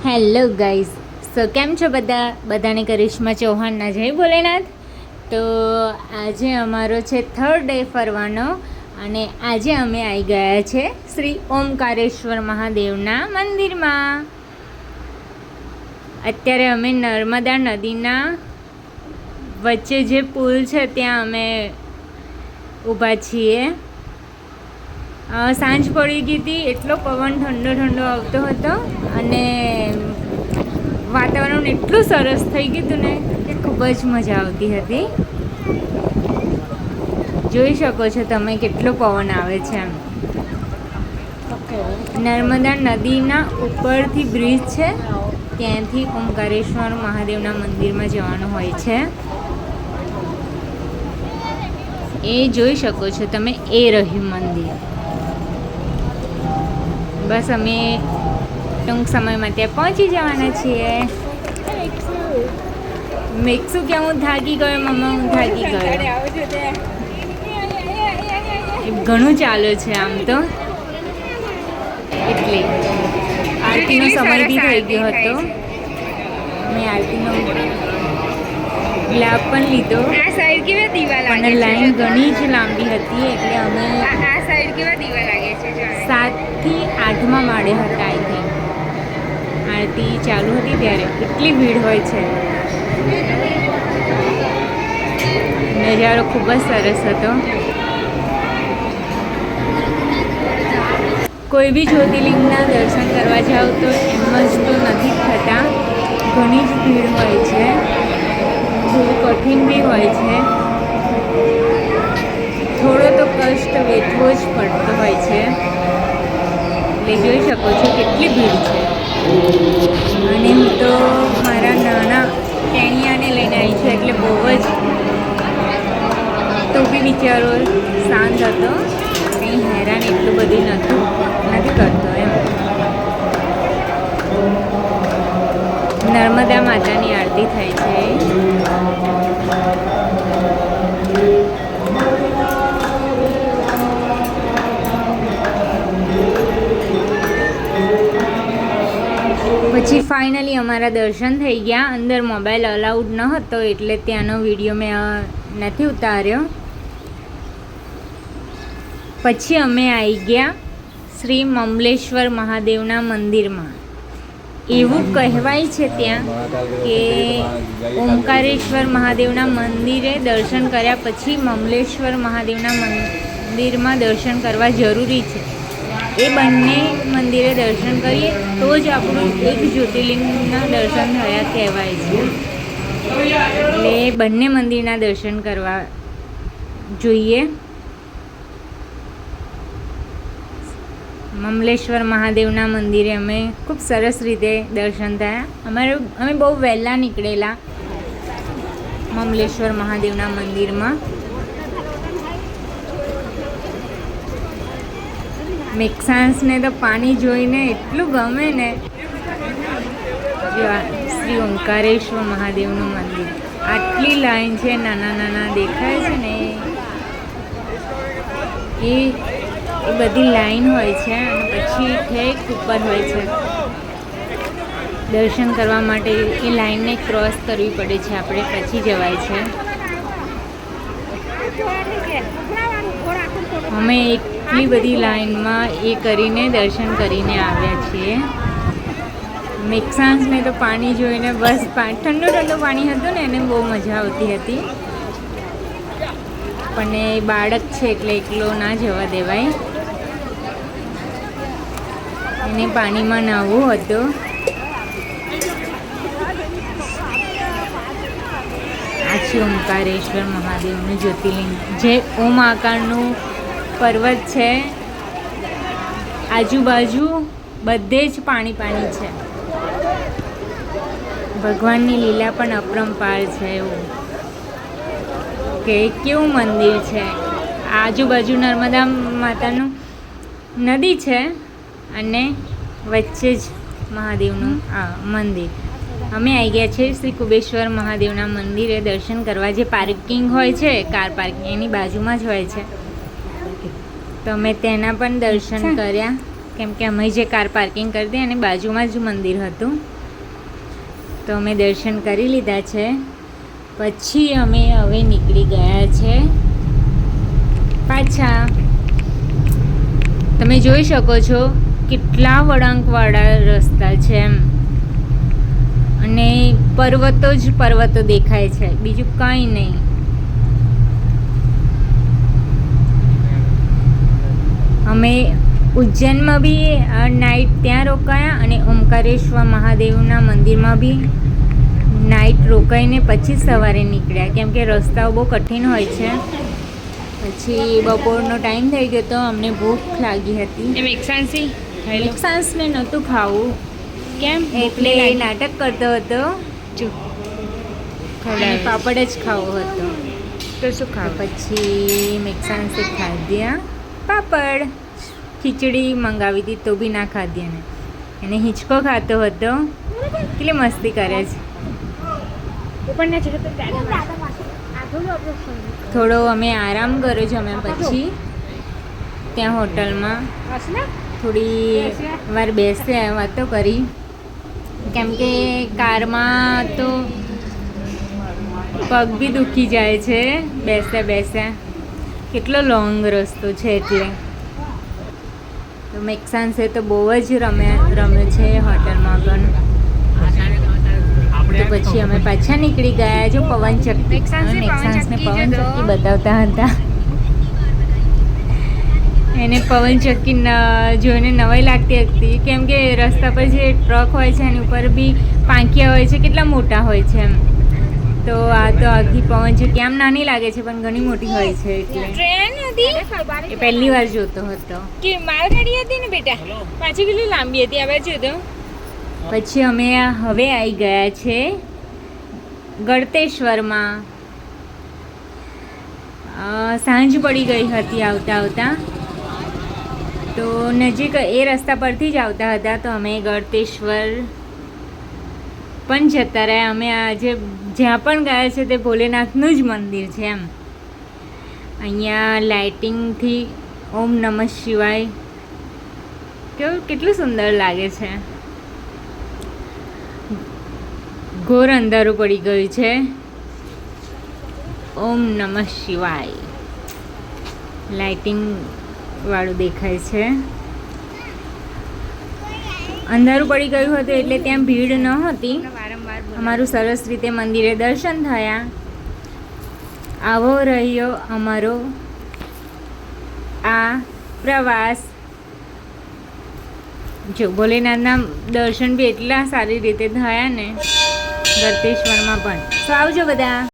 Hello guys, સો કેમ છો બધાને કરિશ્મા ચૌહાણના જય ભોલેનાથ. તો આજે અમારો છે થર્ડ ડે ફરવાનો અને આજે અમે આવી ગયા છે શ્રી ઓમકારેશ્વર મહાદેવના મંદિરમાં. અત્યારે અમે નર્મદા નદીના વચ્ચે જે પુલ છે ત્યાં અમે ઊભા છીએ. સાંજ પડી ગઈ હતી, એટલો પવન ઠંડો ઠંડો આવતો હતો અને વાતાવરણ એટલું સરસ થઈ ગયું હતું ને કે ખૂબ જ મજા આવતી હતી. જોઈ શકો છો તમે કેટલો પવન આવે છે. એમ નર્મદા નદીના ઉપરથી બ્રિજ છે, ત્યાંથી ઓમકારેશ્વર મહાદેવના મંદિરમાં જવાનું હોય છે. એ જોઈ શકો છો તમે, એ રહ્યું મંદિર. બસ અમે ટૂંક સમયમાં ત્યાં પહોંચી જવાના છીએ. મેક્સું કે હું થાકી ગયો, મમ્મા હું થાકી ગયો. ઘણું ચાલે છે આમ તો, એટલે આરતીનો સમય બી થઈ ગયો હતો. મેં આરતીનો લાભ પણ લીધો. આ સાઈડ કેવા દીવા લાગે અને લાઈન ઘણી જ લાંબી હતી, એટલે અમે આ સાઈડ કેવા દીવા લાગે છે. 7 થી 8મા માળે હતા. આઈ થિંક આરતી ચાલુ હતી ત્યારે એટલી ભીડ હોય છે. નજારો ખૂબ જ સરસ હતો. કોઈ બી જ્યોતિર્લિંગના દર્શન કરવા જાઓ તો એમ જ તો નથી થતા, ઘણી જ ભીડ હોય છે, થોડું કઠિન બી હોય છે, થોડો તો કષ્ટ વેઠવો જ પડતો હોય છે. એટલે જોઈ શકો છો કેટલી ભીડ છે. અને હું તો મારા નાના ટેણિયાને લઈને આવી છું, એટલે બહુ જ, તો બી બિચારો શાંત હતો, કંઈ હેરાન એટલું બધું નથી કરતો. એમ નર્મદા માતાની આરતી થાય છે. પછી ફાઇનલી અમારા દર્શન થઈ ગયા. અંદર મોબાઈલ અલાઉડ ન હતો એટલે ત્યાંનો વિડીયો મેં નથી ઉતાર્યો. પછી અમે આવી ગયા શ્રી મમલેશ્વર મહાદેવના મંદિરમાં. એવું કહેવાય છે ત્યાં કે ઓમકારેશ્વર મહાદેવના મંદિરે દર્શન કર્યા પછી મમલેશ્વર મહાદેવના મંદિરમાં દર્શન કરવા જરૂરી છે. એ બંને મંદિરે દર્શન કરીએ તો જ આપણું એક જ્યોતિર્લિંગના દર્શન થયા કહેવાય છે. એટલે બંને મંદિરના દર્શન કરવા જોઈએ. મમલેશ્વર મહાદેવના મંદિરે અમે ખૂબ સરસ રીતે દર્શન થયા. અમે બહુ વહેલા નીકળેલા મમલેશ્વર મહાદેવના મંદિરમાં. મેક્સાન્સને તો પાણી જોઈને એટલું ગમે ને. જો શ્રી ઓમકારેશ્વર મહાદેવનું મંદિર, આટલી લાઈન છે, નાના નાના દેખાય છે ને, એ બધી લાઈન હોય છે. અને પછી ઠેક ઉપર હોય છે. દર્શન કરવા માટે એ લાઈનને ક્રોસ કરવી પડે છે આપણે, પછી જવાય છે. અમે એટલી બધી લાઈનમાં એ કરીને દર્શન કરીને આવ્યા છીએ. મેક્સાન્સને તો પાણી જોઈને બસ ઠંડુ ઠંડુ પાણી હતું ને, એને બહુ મજા આવતી હતી. પણ એ બાળક છે એટલે એકલો ના જવા દેવાય. એને પાણીમાં નાહવું હતું. આ છે ઓમકારેશ્વર મહાદેવનું જ્યોતિર્લિંગ, જે ઓમ આકારનું પર્વત છે. આજુબાજુ બધે જ પાણી પાણી છે. ભગવાનની લીલા પણ અપરંપાર છે. એવું કે કેવું મંદિર છે. આજુબાજુ નર્મદા માતાનું નદી છે અને વચ્ચે જ મહાદેવનું આ મંદિર. અમે આવી ગયા છીએ શ્રી કુબેશ્વર મહાદેવના મંદિરે દર્શન કરવા. જે પાર્કિંગ હોય છે, કાર પાર્કિંગ, એની બાજુમાં જ હોય છે. તો અમે તેના પણ દર્શન કર્યા, કેમ કે અમે જે કાર પાર્કિંગ કરી હતી એની બાજુમાં જ મંદિર હતું. તો અમે દર્શન કરી લીધા છે. પછી અમે હવે નીકળી ગયા છે પાછા. તમે જોઈ શકો છો કેટલા વળાંકવાળા રસ્તા છે એમ, અને પર્વતો જ પર્વતો દેખાય છે, બીજું કાંઈ નહીં. અમે ઉજ્જૈનમાં બી નાઇટ ત્યાં રોકાયા અને ઓમકારેશ્વર મહાદેવના મંદિરમાં બી નાઇટ રોકાઈને પછી સવારે નીકળ્યા, કેમ કે રસ્તાઓ બહુ કઠિન હોય છે. પછી બપોરનો ટાઈમ થઈ ગયો તો અમને ભૂખ લાગી હતી. એમ એકસાંસી સાંસને નહોતું ખાવું, કેમ એટલે નાટક કરતો હતો અને પાપડ જ ખાવો હતો. તો શું ખાવ? પછી મેક્સાન્સે ખાધ્યા પાપડ. ખીચડી મંગાવી હતી તો બી ના ખાધી એને હિંચકો ખાતો હતો. કેટલી મસ્તી કરે છે. થોડો અમે આરામ કર્યો છે. અમે પછી ત્યાં હોટલમાં થોડી વાર બેસ્યા, વાતો કરી, કેમ કે કારમાં તો પગ બી દુખી જાય છે બેસ્યા. કેટલો લોંગ રસ્તો છે એટલે. તો મેક્સાન્સે તો બહુ જ રમે છે હોટલમાં પણ. તો પછી અમે પાછા નીકળી ગયા. જો પવનચક્કી, મેક્સાન્સને પવનચક્કી બતાવતા હતા. એને પવનચક્કી જોઈને નવાઈ લાગતી હતી, કેમ કે રસ્તા પર જે ટ્રક હોય છે એની ઉપર બી પાંખિયા હોય છે, કેટલા મોટા હોય છે એમ. તો આ તો આખી પવનચક્કી આમ નાની લાગે છે પણ ઘણી મોટી હોય છે. એટલે ટ્રેન હતી એ પહેલી વાર જોતો હતો. કે માલગાડી હતી ને બેટા, પાછી કેટલી લાંબી હતી. આ બાજુ તો પછી અમે હવે આવી ગયા છે ગળતેશ્વરમાં. સાંજ પડી ગઈ હતી આવતા. તો નજીક એ રસ્તા પરથી જ આવતા હતા, તો અમે ગળતેશ્વર પણ જતા રહ્યા. અમે આજે જ્યાં પણ ગયા છે તે ભોલેનાથનું જ મંદિર છે એમ. અહીંયા લાઇટિંગથી ઓમ નમઃ શિવાય કેટલું સુંદર લાગે છે. ઘોર અંધારું પડી ગયું છે. ઓમ નમઃ શિવાય લાઇટિંગ વાળું દેખાય છે. અંધારું પડી ગયું હતું એટલે ત્યાં ભીડ ન હતી. અમારું સરસ રીતે મંદિરે દર્શન થયા. આવો રહ્યો અમારો આ પ્રવાસ. જો ભોલેનાથના દર્શન બી એટલા સારી રીતે થયા ને ગળતેશ્વરમાં પણ. તો આવજો બધા.